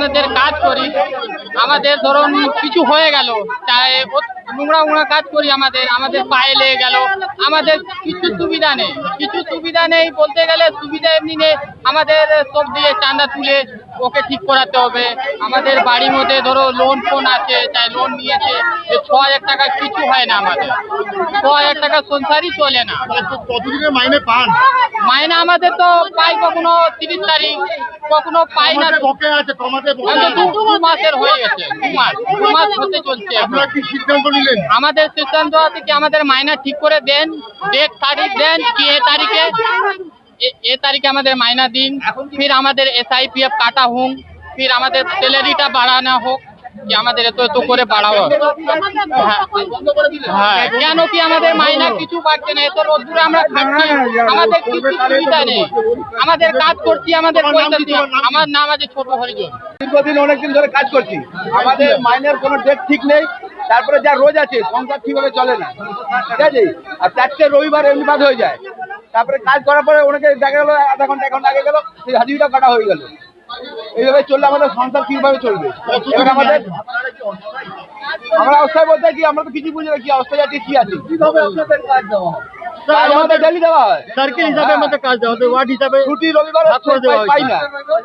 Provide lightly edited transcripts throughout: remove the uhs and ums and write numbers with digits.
আপনাদের কাজ করি, আমাদের ধরুন কিছু হয়ে গেল, চাই নোংরা কাজ করি, আমাদের পায়ে লেগে গেল, আমাদের কিছু সুবিধা নেই বলতে গেলে, সুবিধা এমনি নেই। আমাদের সব দিয়ে চাঁদা তুলে ওকে ঠিক করাতে হবে। আমাদের বাড়ির মধ্যে ধরো লোন ফোন আছে, চাই লোন নিয়েছে, 6,000 টাকা কিছু হয় না, আমাদের 6,000 টাকা সংসারই চলে না। কতদিনের মাইনে পান? মাইনে আমাদের তো পাই কখনো 30 তারিখ, কখনো পাই না। দু মাসের হয়ে গেছে, 2 মাস হতে চলছে। আপনারা কি সিদ্ধান্ত নিলেন? আমাদের সিদ্ধান্ত আছে কি আমাদের মাইনা ঠিক করে দেন, ডেট তারিখ দেন কি এ তারিখে আমাদের মাইনা দিন, ফির আমাদের SIPF কাটা হোক, ফির আমাদের স্যালারিটা বাড়ানো হোক, কি আমাদের এত করে বাড়াবো। হ্যাঁ, কেন কি আমাদের মাইনা কিছু বাড়ছে না? এত রোদ্দুরে আমরা খাচ্ছি, আমাদের কিছু সুবিধা নেই, আমাদের কাজ করছি, আমাদের পয়সা দিয়ে। আমার নাম আছে ছোট হরিজন। দীর্ঘদিন অনেকদিন ধরে কাজ করছি, আমাদের মাইনের কোনো ডেট ঠিক নেই। তারপরে যা রোজ আছে সংসার ঠিকভাবে চলে না, ঠিক আছে। আর 4টে রবিবার এমনি বাদ হয়ে যায়। তারপরে কাজ করার পরে অনেকে দেখা গেলো আধা ঘন্টা 1 ঘন্টা আগে গেল, সেই হাজিরিটা কাটা হয়ে গেল। এইভাবে চললে আমাদের সংসার কিভাবে চলবে? এবার আমরা অবস্থায় বলতে কি, আমরা তো কিছু বুঝি না কি অবস্থায় যাচ্ছি, কি আছে, কিভাবে আপনাদের কাজ দেওয়া হয়। আমাদের ডেলি দেওয়া হয়, সার্কেল হিসাবে আমাদের কাজ দেওয়া হয়, ওয়ার্ড হিসাবে। ছুটি রবিবার পাই না,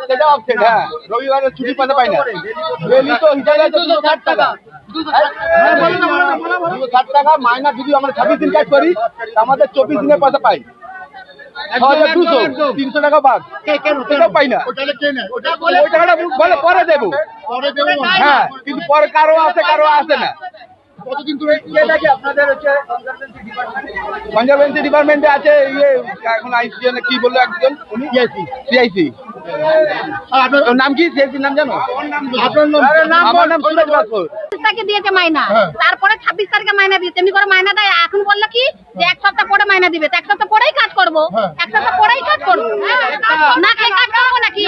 সেটা অপশন। হ্যাঁ, রবিবারের ছুটি পাতে পাই না। ডেলি তো হিসাবে 260 টাকা, 260 টাকা মাইনা। যদি আমরা 26 দিন কাজ করি, আমাদের 24 দিনের পয়সা পাই 6,200, 300 টাকা বাদ, সেটাও পাই না। ওই টাকাটা বলে পরে দেবো, হ্যাঁ, কিন্তু পরে কারো আসে না। কতদিন ধরে আপনাদের হচ্ছে কনজারভেন্সি ডিপার্টমেন্টে আছে, এখন আইসি কি বললো একজন, উনি CIC। আপনার নাম কি? CIC নাম জানো? আমার নাম সুরজ ভাস্কর। দিয়েছে মাইনা, তারপরে 26 তারিখে মাইনা দিয়েছে, এমনি করে মাইনা দেয়। এখন বললো কি যে 1 সপ্তাহ পরে মাইনা দিবে, তো 1 সপ্তাহ পরেই কাজ করবো, 1 সপ্তাহ পরেই কাজ করবো, না খাই কাজ করবো নাকি?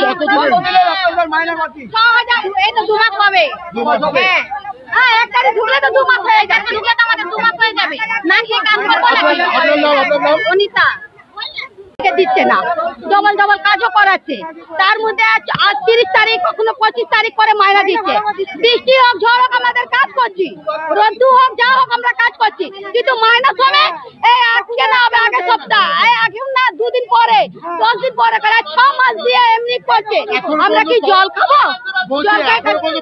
6,000, এই তো 2 মাস হবে। হ্যাঁ, 1 তারিখ ঢুকলে তো 2 মাস হয়ে যাবে, ঢুকলে তো আমাদের 2 মাস হয়ে যাবে, না খেয়ে কাজ করবো নাকি? অনিতা দিচ্ছে না, ডবল কাজও করাচ্ছে। তার মধ্যে আজ 30 তারিখ, কখনো 25 তারিখ করে মাইনা দিচ্ছে। বৃষ্টি হোক ঝড় হোক আমাদের কাজ করছি, রোদ্দু হোক যা হোক আমরা কাজ করছি, কিন্তু মাইনা সময় এই আজকে না হবে আগের সপ্তাহ, আগে না 2 দিন পরে, 10 দিন পরে করে 6 মাস দিয়ে এমনি করছে। আমরা কি জল খাবো?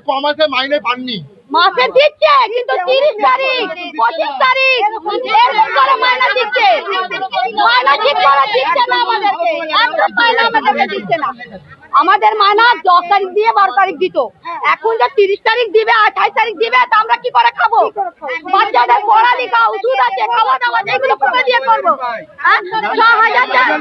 কমাসে মাইনে পাননি? মাসে দিচ্ছে, কিন্তু 30 তারিখ 25 তারিখ এরকম করে মাইনা দিচ্ছে। মাইনা ঠিক করে দিচ্ছে না আমাদেরকে, একদম মাইনা আমাদেরকে দিচ্ছে না। আমাদের মাইনা 10 তারিখ দিয়ে 12 তারিখ দিত, এখন যে 30 তারিখ দিবে, 28 তারিখ দিবে, তা আমরা কি করে খাবো? বাচ্চাদের পড়ালেখা, ওষুধ আছে, খাওয়া দাওয়া, যেগুলো কোথা দিয়ে করবো? 6,000 টাকা